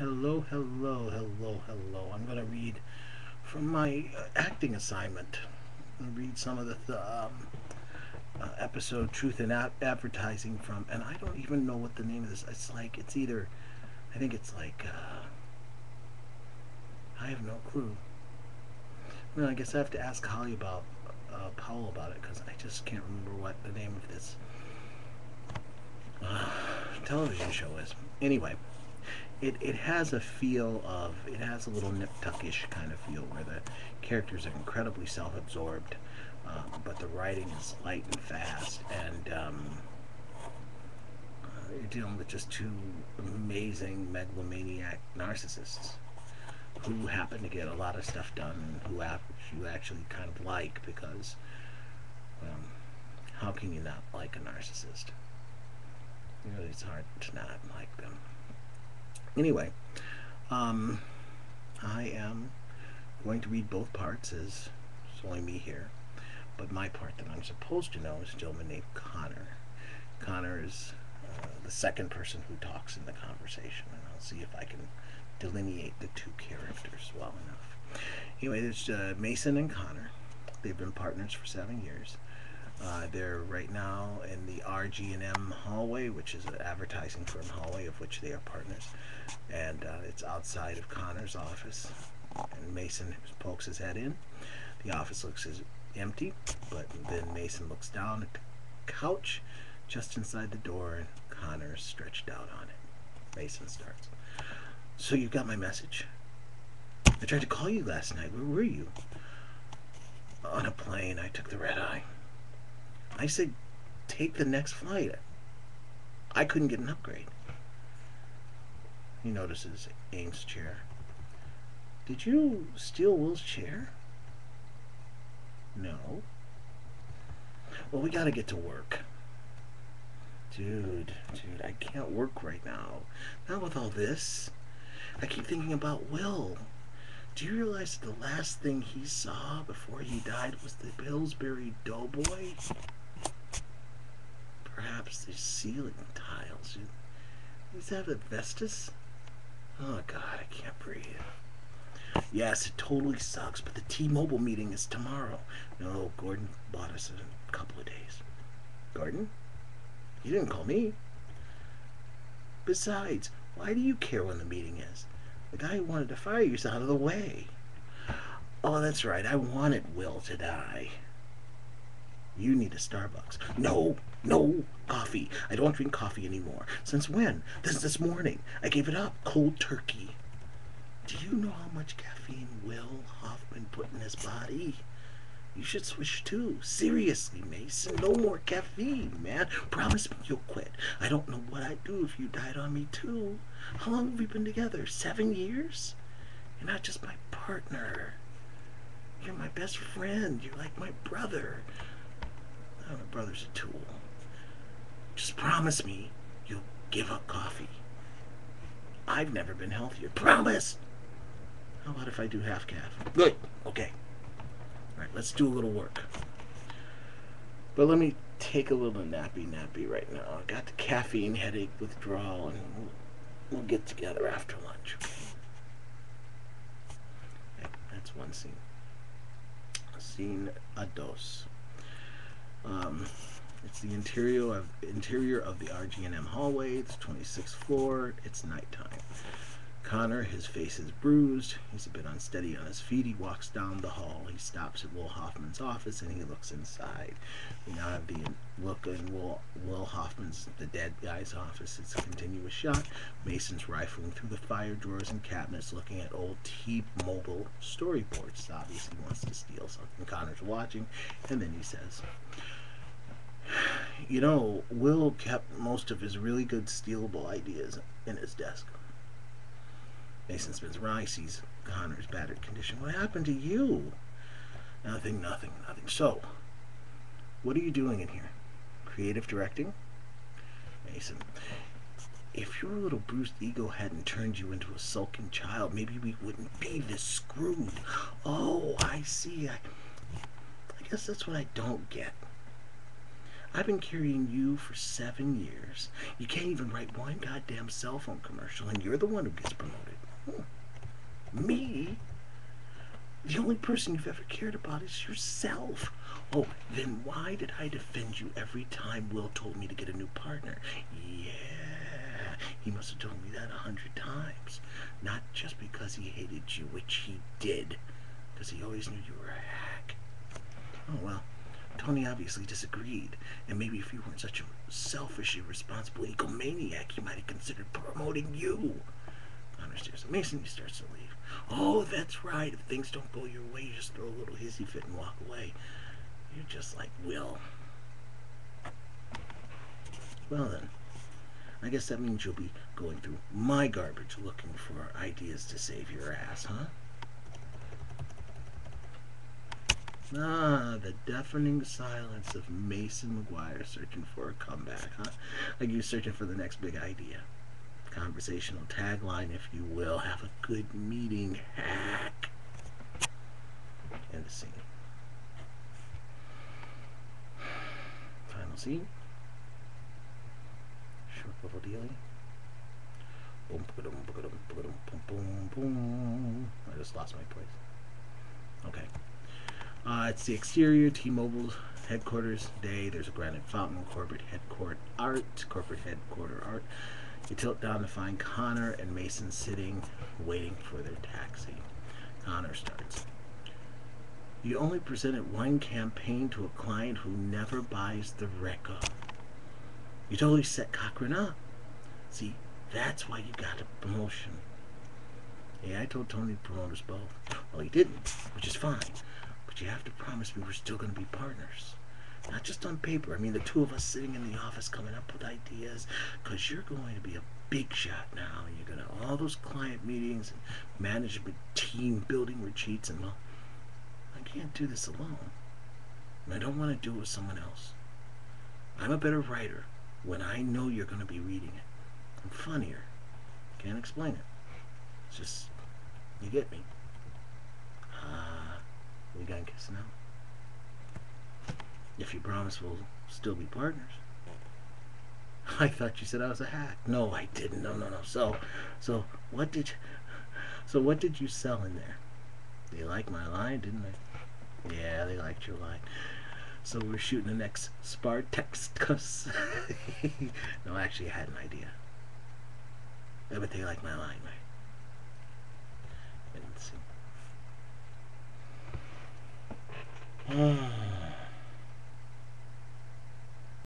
Hello, hello, hello, hello. I'm going to read from my acting assignment. I'm going to read some of the episode Truth in Advertising from, and I don't even know what the name of this. It's either, I think it's like, I have no clue. Well, I guess I have to ask Holly about Powell about it because I just can't remember what the name of this television show is. Anyway. It has a feel of, it has a little nip tuckish kind of feel where the characters are incredibly self-absorbed, but the writing is light and fast, and you're dealing with just two amazing megalomaniac narcissists who happen to get a lot of stuff done, and who you actually kind of like because how can you not like a narcissist? You know, it's hard to not like them. Anyway, I am going to read both parts as it's only me here, but my part that I'm supposed to know is a gentleman named Connor. Connor is the second person who talks in the conversation, and I'll see if I can delineate the two characters well enough. Anyway, there's Mason and Connor. They've been partners for 7 years. They're right now in the RG&M hallway, which is an advertising firm hallway of which they are partners, and it's outside of Connor's office. And Mason pokes his head in. The office looks empty, but then Mason looks down at the couch just inside the door, and Connor is stretched out on it. Mason starts. So you got my message? I tried to call you last night. Where were you? On a plane. I took the red eye. I said, take the next flight. I couldn't get an upgrade. He notices Ames' chair. Did you steal Will's chair? No. Well, we gotta get to work. Dude, I can't work right now. Not with all this. I keep thinking about Will. Do you realize that the last thing he saw before he died was the Pillsbury Doughboy? Perhaps the ceiling tiles. Does that have asbestos? Oh God, I can't breathe. Yes, it totally sucks, but the T-Mobile meeting is tomorrow. No, Gordon bought us a couple of days. Gordon? You didn't call me. Besides, why do you care when the meeting is? The guy who wanted to fire you is out of the way. Oh, that's right. I wanted Will to die. You need a Starbucks. No, coffee. I don't drink coffee anymore. Since when? This morning. I gave it up. Cold turkey. Do you know how much caffeine Will Hoffman put in his body? You should switch too. Seriously, Mason. No more caffeine, man. Promise me you'll quit. I don't know what I'd do if you died on me too. How long have we been together? 7 years? You're not just my partner. You're my best friend. You're like my brother. Oh, my brother's a tool. Just promise me you'll give up coffee. I've never been healthier. Promise! How about if I do half calf? Good. Okay. Alright, let's do a little work. But let me take a little nappy right now. I got the caffeine headache withdrawal, and we'll get together after lunch. Okay, that's one scene. Scene a dos. It's the interior of the RG&M hallway. It's 26th floor. It's nighttime. Connor, his face is bruised. He's a bit unsteady on his feet. He walks down the hall. He stops at Will Hoffman's office and he looks inside. We now have the look in Will Hoffman's, the dead guy's office. It's a continuous shot. Mason's rifling through the fire drawers and cabinets looking at old T-Mobile storyboards. Obviously he wants to steal something. Connor's watching, and then he says, you know, Will kept most of his really good stealable ideas in his desk. Mason spins around. He sees Connor's battered condition. What happened to you? Nothing. So, what are you doing in here? Creative directing? Mason, if your little bruised ego hadn't turned you into a sulking child, maybe we wouldn't be this screwed. Oh, I see. I guess that's what I don't get. I've been carrying you for 7 years. You can't even write one goddamn cell phone commercial, and you're the one who gets promoted. Me? The only person you've ever cared about is yourself. Oh, then why did I defend you every time Will told me to get a new partner? Yeah, he must have told me that 100 times. Not just because he hated you, which he did, because he always knew you were a hack. Oh, well, Tony obviously disagreed, and maybe if you weren't such a selfish, irresponsible egomaniac, he might have considered promoting you. Connor stares at Mason. He starts to leave. Oh, that's right. If things don't go your way, you just throw a little hissy fit and walk away. You're just like Will. Well then, I guess that means you'll be going through my garbage looking for ideas to save your ass, huh? Ah, the deafening silence of Mason McGuire searching for a comeback, huh? Like you're searching for the next big idea. Conversational tagline, if you will. Have a good meeting, hack. End the scene. Final scene. Short little dealie. Boom, boom, boom, boom, boom, boom, boom. I just lost my place. Okay. It's the exterior T-Mobile headquarters day. There's a granite fountain, corporate headquarter art. You tilt down to find Connor and Mason sitting, waiting for their taxi. Connor starts. You only presented one campaign to a client who never buys the record. You totally set Cochran up. See, that's why you got a promotion. Yeah, I told Tony to promote us both. Well, he didn't, which is fine. But you have to promise me we're still going to be partners. Not just on paper. I mean, the two of us sitting in the office coming up with ideas. Because you're going to be a big shot now. And you're going to have all those client meetings and management team building retreats. And, well, I can't do this alone. And I don't want to do it with someone else. I'm a better writer when I know you're going to be reading it. I'm funnier. Can't explain it. It's just, you get me. We got kissing out. If you promise we'll still be partners. I thought you said I was a hack. No, I didn't. No. So what did you sell in there? They liked my line, didn't they? Yeah, they liked your line. So we're shooting the next Spartacus. No, actually, I had an idea. Yeah, but they like my line, right? Let's see.